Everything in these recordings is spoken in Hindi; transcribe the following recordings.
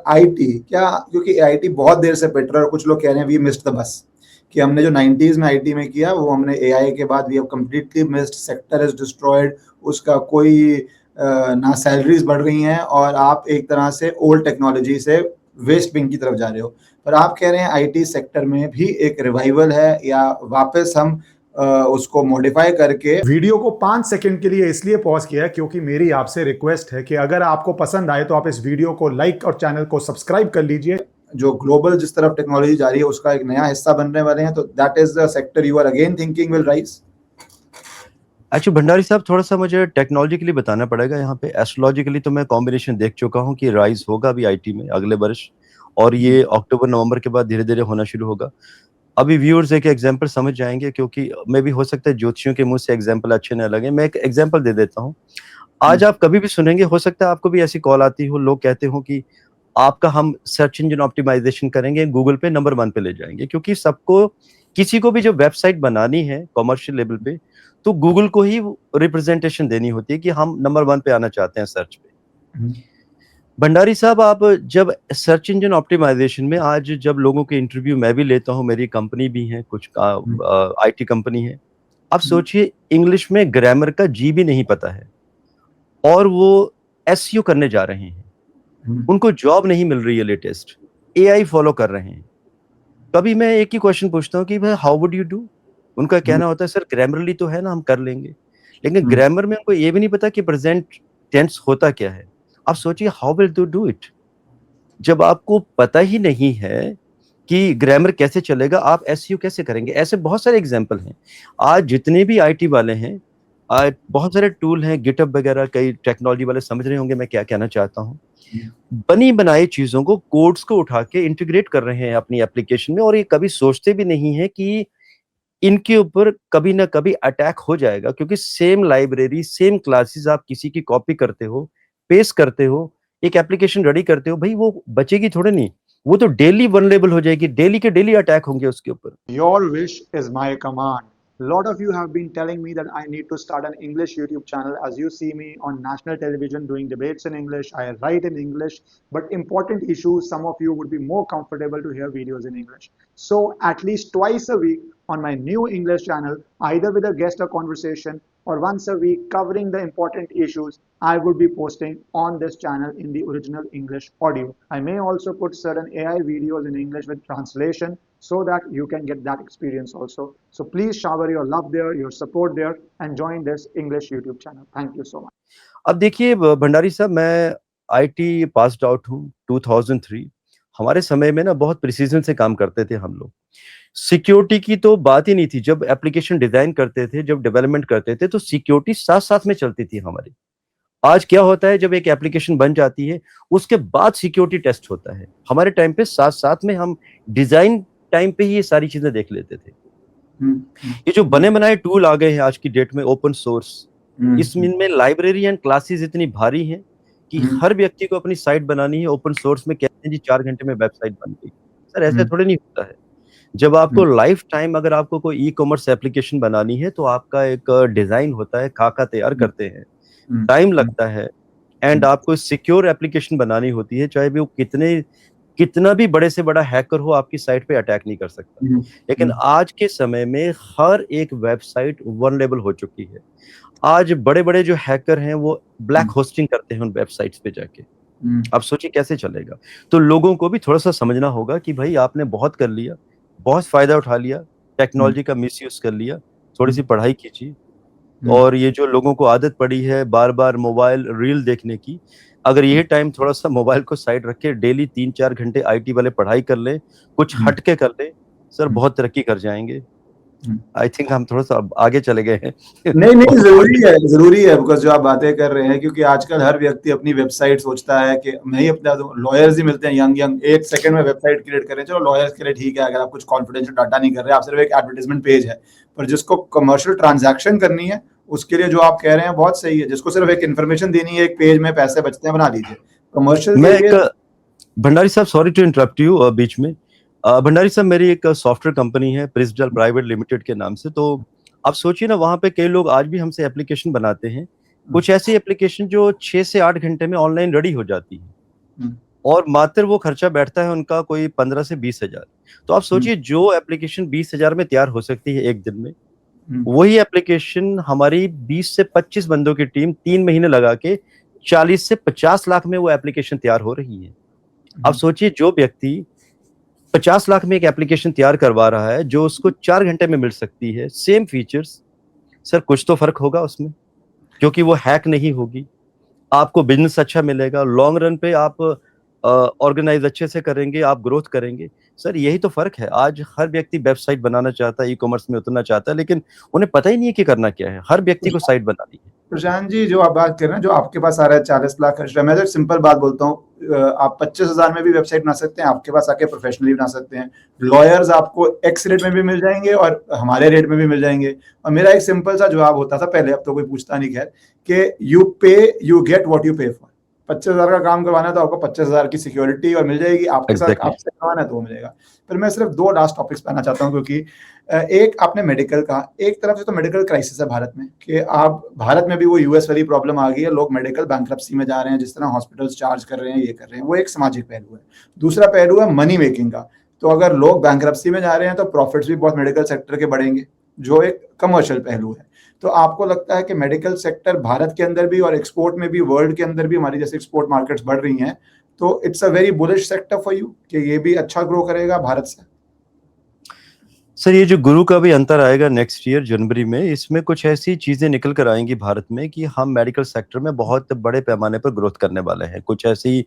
आईटी क्या, क्योंकि आईटी बहुत देर से पिट रहा है और कुछ लोग कह रहे हैं वी मिस्ड द बस, कि हमने जो 90s में आईटी में किया वो हमने एआई के बाद we have completely missed, sector is destroyed, उसका कोई ना सैलरीज बढ़ रही हैं और आप एक तरह से ओल्ड टेक्नोलॉजी से वेस्ट विंग की तरफ जा रहे हो। पर आप कह रहे हैं आईटी सेक्टर में भी एक रिवाइवल है या वापस हम उसको मॉडिफाई करके। वीडियो को 5 सेकंड के लिए इसलिए पॉज किया क्योंकि मेरी आपसे रिक्वेस्ट है कि अगर आपको पसंद आए तो आप इस वीडियो को लाइक और चैनल को सब्सक्राइब कर लीजिए। जो ग्लोबल जिस तरफ टेक्नोलॉजी जा रही है उसका एक नया हिस्सा बनने वाले हैं, तो that is the sector you are again thinking will rise. Actually Bhandari साहब, थोड़ा सा मुझे टेक्नोलॉजिकली बताना पड़ेगा यहाँ पे। एस्ट्रोलॉजिकली तो मैं कॉम्बिनेशन देख चुका हूँ कि राइज होगा अभी आईटी में अगले वर्ष, और ये अक्टूबर नवंबर के बाद धीरे धीरे होना शुरू होगा। अभी व्यूअर्स एक एग्जांपल समझ जाएंगे, क्योंकि मे भी हो सकता है ज्योतिषियों के मुंह से एग्जांपल अच्छे न लगे। मैं एक एग्जांपल दे देता हूँ। आज आप कभी भी सुनेंगे, हो सकता है आपको भी ऐसी कॉल आती हो, लोग कहते हो कि आपका हम सर्च इंजन ऑप्टिमाइजेशन करेंगे, गूगल पे नंबर 1 पे ले जाएंगे। क्योंकि सबको, किसी को भी जो वेबसाइट बनानी है कॉमर्शियल लेवल पे, तो गूगल को ही रिप्रेजेंटेशन देनी होती है कि हम नंबर 1 पे आना चाहते हैं सर्च पे। भंडारी साहब, आप जब सर्च इंजन ऑप्टिमाइजेशन में, आज जब लोगों के इंटरव्यू मैं भी लेता हूँ, मेरी कंपनी भी है, कुछ आईटी कंपनी है, आप सोचिए इंग्लिश में ग्रामर का जी भी नहीं पता है और वो एसईओ करने जा रहे हैं, उनको जॉब नहीं मिल रही है, लेटेस्ट एआई फॉलो कर रहे हैं। कभी मैं एक ही क्वेश्चन पूछता हूँ कि भाई हाउ वुड यू डू? उनका कहना होता है सर ग्रामरली तो है ना, हम कर लेंगे, लेकिन ग्रामर में उनको ये भी नहीं पता कि प्रेजेंट टेंस होता क्या है। आप सोचिए how will you do it? जब आपको पता ही नहीं है कि ग्रामर कैसे चलेगा, आप एसईओ कैसे करेंगे? ऐसे बहुत सारे एग्जांपल हैं। आज जितने भी आईटी वाले हैं, आज बहुत सारे टूल हैं, गिटहब वगैरह, कई टेक्नोलॉजी वाले समझ रहे होंगे मैं क्या कहना चाहता हूँ। बनी बनाई चीजों को, कोड्स को उठा के इंटीग्रेट कर रहे हैं अपनी एप्लीकेशन में, और ये कभी सोचते भी नहीं है कि इनके ऊपर कभी ना कभी अटैक हो जाएगा। क्योंकि सेम लाइब्रेरी, सेम क्लासेस आप किसी की कॉपी करते हो, पेस्ट करते हो, एक एप्लीकेशन रेडी करते हो, भाई वो बचेगी थोड़े नहीं, वो तो डेली वनरेबल हो जाएगी, डेली के डेली अटैक होंगे उसके ऊपर। Your wish is my command. A lot of you have been telling me that I need to start an English YouTube channel. As you see me on national television doing debates in English, I write in English, but important issues, some of you would be more comfortable to hear videos in English. So at least twice a week on my new English channel, either with a guest or conversation, or once a week covering the important issues, I would be posting on this channel in the original English audio. I may also put certain AI videos in English with translation so that you can get that experience also. So please shower your love there, your support there, and join this English YouTube channel. Thank you so much. अब देखिए भंडारी साहब, मैं आईटी पास्ड आउट हूँ 2003। हमारे समय में ना बहुत प्रिसीजन से काम करते थे हम लोग। सिक्योरिटी की तो बात ही नहीं थी। जब एप्लीकेशन डिजाइन करते थे, जब डेवलपमेंट करते थे, तो सिक्योरिटी साथ साथ में चलती थी हमारी। आज क्या होता है, जब एक एप्लीकेशन बन जाती है उसके बाद सिक्योरिटी टेस्ट होता है। हमारे टाइम पे साथ साथ में हम डिजाइन टाइम पे ही ये सारी चीजें देख लेते थे। ये जो बने बनाए टूल आ गए हैं आज की डेट में, ओपन सोर्स, इसमें लाइब्रेरी एंड क्लासेस इतनी भारी हैं कि हर व्यक्ति को अपनी साइट बनानी है। ओपन सोर्स में कहते हैं जी 4 घंटे में वेबसाइट बन गई। सर ऐसा थोड़ी नहीं होता है। जब आपको लाइफ टाइम, अगर आपको कोई ई कॉमर्स एप्लीकेशन बनानी है, तो आपका एक डिजाइन होता है, खाका तैयार करते हैं, टाइम लगता है, एंड आपको सिक्योर एप्लीकेशन बनानी होती है। चाहे वो कितना भी बड़े से बड़ा हैकर हो, आपकी साइट पे अटैक नहीं कर सकता। लेकिन आज के समय में हर एक वेबसाइट वल्नरेबल हो चुकी है। आज बड़े बड़े जो हैकर हैं वो ब्लैक होस्टिंग करते हैं उन वेबसाइट्स पे जाके। अब सोचिए कैसे चलेगा। तो लोगों को भी थोड़ा सा समझना होगा कि भाई आपने बहुत कर लिया, बहुत फायदा उठा लिया, टेक्नोलॉजी का मिसयूज कर लिया, थोड़ी सी पढ़ाई कीजिए। और ये जो लोगों को आदत पड़ी है बार बार मोबाइल रील देखने की, अगर ये टाइम थोड़ा सा मोबाइल को साइड रख के डेली 3-4 घंटे आईटी वाले पढ़ाई कर ले, कुछ हटके कर ले, सर बहुत तरक्की कर जाएंगे। आई थिंक हम थोड़ा सा आगे चले गए हैं। नहीं जरूरी है बिकॉज जो आप बातें कर रहे हैं, क्योंकि आजकल हर व्यक्ति अपनी वेबसाइट सोचता है कि मैं ही अपना, लॉयर्स ही मिलते हैं यंग 1 सेकंड में वेबसाइट क्रिएट करें। चलो लॉयर्स के लिए ठीक है, अगर आप कुछ कॉन्फिडेंशियल डाटा नहीं कर रहे, आप सिर्फ एक एडवर्टाइजमेंट पेज है। पर जिसको कमर्शियल ट्रांजैक्शन करनी है, उसके लिए जो आप कह रहे हैं बहुत सही है। जिसको सिर्फ एक इन्फॉर्मेशन देनी है, एक पेज में पैसे बचते हैं, बना लीजिए। कमर्शियल मैं भंडारी साहब, सॉरी टू इंटरप्ट यू बीच में। भंडारी साहब, मेरी एक सॉफ्टवेयर कंपनी है प्रिस्टल प्राइवेट लिमिटेड के नाम से। तो आप सोचिए ना, वहां पे कई लोग आज भी हमसे एप्लीकेशन बनाते हैं। कुछ ऐसी एप्लीकेशन जो 6 से 8 घंटे में ऑनलाइन रेडी हो जाती है। और मात्र वो खर्चा बैठता है उनका कोई 15 से 20 हजार। तो आप सोचिए जो एप्लीकेशन 20 हजार में तैयार हो सकती है एक दिन में, वही एप्लीकेशन हमारी 20 से 25 बंदों की टीम 3 महीने लगा के 40 से 50 लाख में वो एप्लीकेशन तैयार हो रही है। अब सोचिए जो व्यक्ति 50 लाख में एक एप्लीकेशन तैयार करवा रहा है जो उसको 4 घंटे में मिल सकती है, सेम फीचर्स, सर कुछ तो फर्क होगा उसमें, क्योंकि वो हैक नहीं होगी, आपको बिजनेस अच्छा मिलेगा, लॉन्ग रन पे आप ऑर्गेनाइज अच्छे से करेंगे, आप ग्रोथ करेंगे। सर यही तो फर्क है। आज हर व्यक्ति वेबसाइट बनाना चाहता है, ई कॉमर्स में उतरना चाहता है, लेकिन उन्हें पता ही नहीं है कि करना क्या है। हर व्यक्ति को साइट बनानी है। प्रशांत जी, जो आप बात कर रहे हैं, जो आपके पास आ रहा है 40 लाख खर्च रहा है, मैं तो सिंपल बात बोलता हूँ, आप 25,000 में भी वेबसाइट बना सकते हैं, आपके पास आके प्रोफेशनली बना सकते हैं। लॉयर्स आपको एक्स रेट में भी मिल जाएंगे और हमारे रेट में भी मिल जाएंगे। और मेरा एक सिंपल सा जवाब होता था पहले, अब तो कोई पूछता नहीं, खैर, कि यू पे यू गेट व्हाट यू पे फॉर। 25,000 का काम करवाना है तो आपको 25,000 की सिक्योरिटी और मिल जाएगी, आपके साथ Exactly. आपसे करवाना है तो वो मिलेगा। फिर मैं सिर्फ 2 लास्ट टॉपिक्स पे आना चाहता हूँ, क्योंकि एक आपने मेडिकल कहा, एक तरफ से तो मेडिकल क्राइसिस है भारत में, कि आप भारत में भी वो यूएस वाली प्रॉब्लम आ गई है, लोग मेडिकल बैंक्रप्सी में जा रहे हैं, जिस तरह हॉस्पिटल्स चार्ज कर रहे हैं, ये कर रहे हैं, वो एक सामाजिक पहलू है। दूसरा पहलू है मनी मेकिंग का। तो अगर लोग बैंक्रप्सी में जा रहे हैं तो प्रॉफिट्स भी बहुत मेडिकल सेक्टर के बढ़ेंगे, जो एक कमर्शियल पहलू है। तो आपको लगता है कि मेडिकल सेक्टर भारत के अंदर भी और एक्सपोर्ट में भी, वर्ल्ड के अंदर भी हमारी जैसे एक्सपोर्ट मार्केट्स बढ़ रही हैं, तो it's a very bullish sector for you कि ये भी अच्छा ग्रो करेगा भारत से? सर ये जो गुरु का भी अंतर आएगा नेक्स्ट ईयर जनवरी में, इसमें कुछ ऐसी चीजें निकल कर आएंगी भारत में कि हम मेडिकल सेक्टर में बहुत बड़े पैमाने पर ग्रोथ करने वाले हैं। कुछ ऐसी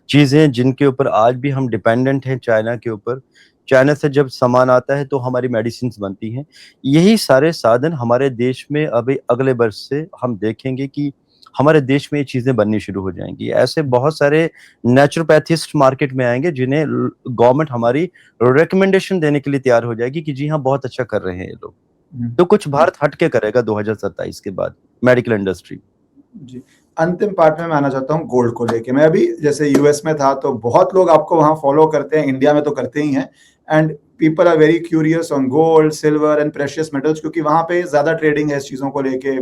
चीजें जिनके ऊपर आज भी हम डिपेंडेंट हैं चाइना के ऊपर। चाइना से जब सामान आता है तो हमारी मेडिसिन बनती हैं। यही सारे साधन हमारे देश में अभी अगले वर्ष से हम देखेंगे कि हमारे देश में ये चीजें बननी शुरू हो जाएंगी। ऐसे बहुत सारे नेचुरोपैथिस्ट मार्केट में आएंगे जिन्हें गवर्नमेंट हमारी रिकमेंडेशन देने के लिए तैयार हो जाएगी कि जी हाँ बहुत अच्छा कर रहे हैं ये लोग। तो कुछ भारत हटके करेगा 2027 के बाद मेडिकल इंडस्ट्री। जी, अंतिम पार्ट में मैं आना चाहता हूँ गोल्ड को लेके। मैं अभी जैसे यूएस में था तो बहुत लोग आपको वहाँ फॉलो करते हैं, इंडिया में तो करते ही हैं, and people are very curious on gold, silver and precious metals, क्योंकि वहाँ पे ज्यादा ट्रेडिंग है इस चीजों को लेके,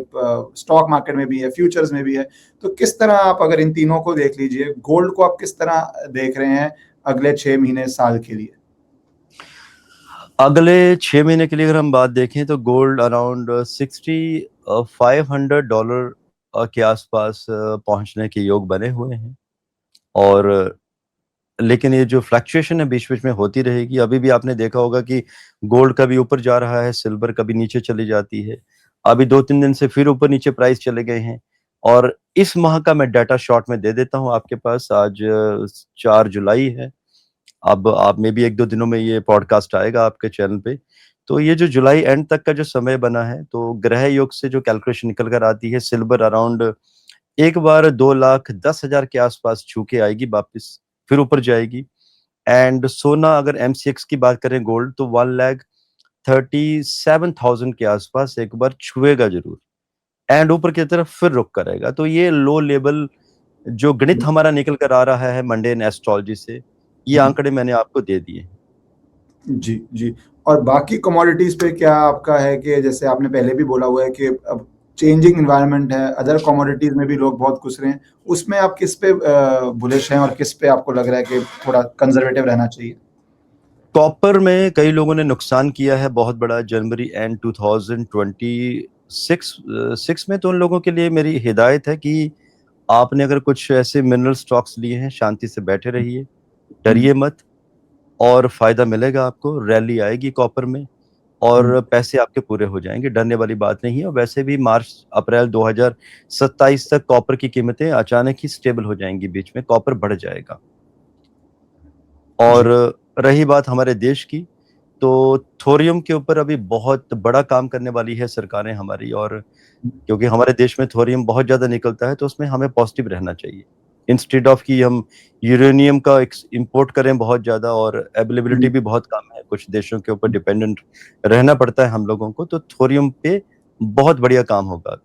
स्टॉक मार्केट में भी है, फ्यूचर्स में भी है। तो किस तरह आप, अगर इन तीनों को देख लीजिए, गोल्ड को आप किस तरह देख रहे हैं अगले 6 महीने, साल के लिए? अगले 6 महीने के लिए अगर हम बात देखें तो गोल्ड अराउंड $6,500 के आसपास पहुंचने के योग बने हुए हैं। और लेकिन ये जो फ्लक्चुएशन है बीच बीच में होती रहेगी। अभी भी आपने देखा होगा कि गोल्ड कभी ऊपर जा रहा है, सिल्वर कभी नीचे चली जाती है। अभी 2-3 दिन से फिर ऊपर नीचे प्राइस चले गए हैं। और इस माह का मैं डाटा शॉर्ट में दे देता हूं आपके पास। आज 4 जुलाई है। अब आप में भी 1-2 दिनों में ये पॉडकास्ट आएगा आपके चैनल पे। तो ये जो जुलाई एंड तक का जो समय बना है, तो ग्रह योग से जो कैलकुलेशन निकल कर आती है, सिल्वर अराउंड एक बार 2,10,000 के आसपास छू के आएगी वापस, फिर ऊपर जाएगी। एंड सोना, अगर एमसीएक्स की बात करें गोल्ड, तो 1,37,000 के आसपास एक बार छुएगा जरूर, एंड ऊपर की तरफ फिर रुक करेगा। तो ये लो लेवल जो गणित हमारा निकल कर आ रहा है मंडेन एस्ट्रोलॉजी से, ये आंकड़े मैंने आपको दे दिए। जी जी। और बाकी कमोडिटीज पे क्या आपका है, कि जैसे आपने पहले भी बोला हुआ है कि अब चेंजिंग इन्वायरमेंट है, अदर कमोडिटीज में भी लोग बहुत घुस रहे हैं, उसमें आप किस पे बुलिश हैं और किस पे आपको लग रहा है कि थोड़ा कंजर्वेटिव रहना चाहिए? कॉपर में कई लोगों ने नुकसान किया है बहुत बड़ा जनवरी एंड 2026 में। तो उन लोगों के लिए मेरी हिदायत है कि आपने अगर कुछ ऐसे मिनरल स्टॉक्स लिए हैं, शांति से बैठे रहिए, डरिए मत, और फायदा मिलेगा आपको। रैली आएगी कॉपर में और पैसे आपके पूरे हो जाएंगे, डरने वाली बात नहीं है। और वैसे भी मार्च अप्रैल 2027 तक कॉपर की कीमतें अचानक ही स्टेबल हो जाएंगी, बीच में कॉपर बढ़ जाएगा। और रही बात हमारे देश की, तो थोरियम के ऊपर अभी बहुत बड़ा काम करने वाली है सरकारें हमारी। और क्योंकि हमारे देश में थोरियम बहुत ज्यादा निकलता है, तो उसमें हमें पॉजिटिव रहना चाहिए, इंस्टेड ऑफ कि हम यूरेनियम का इंपोर्ट करें बहुत ज्यादा। और अवेलेबिलिटी भी बहुत कम है, कुछ देशों के ऊपर डिपेंडेंट रहना पड़ता है हम लोगों को। तो थोरियम पे बहुत बढ़िया काम होगा।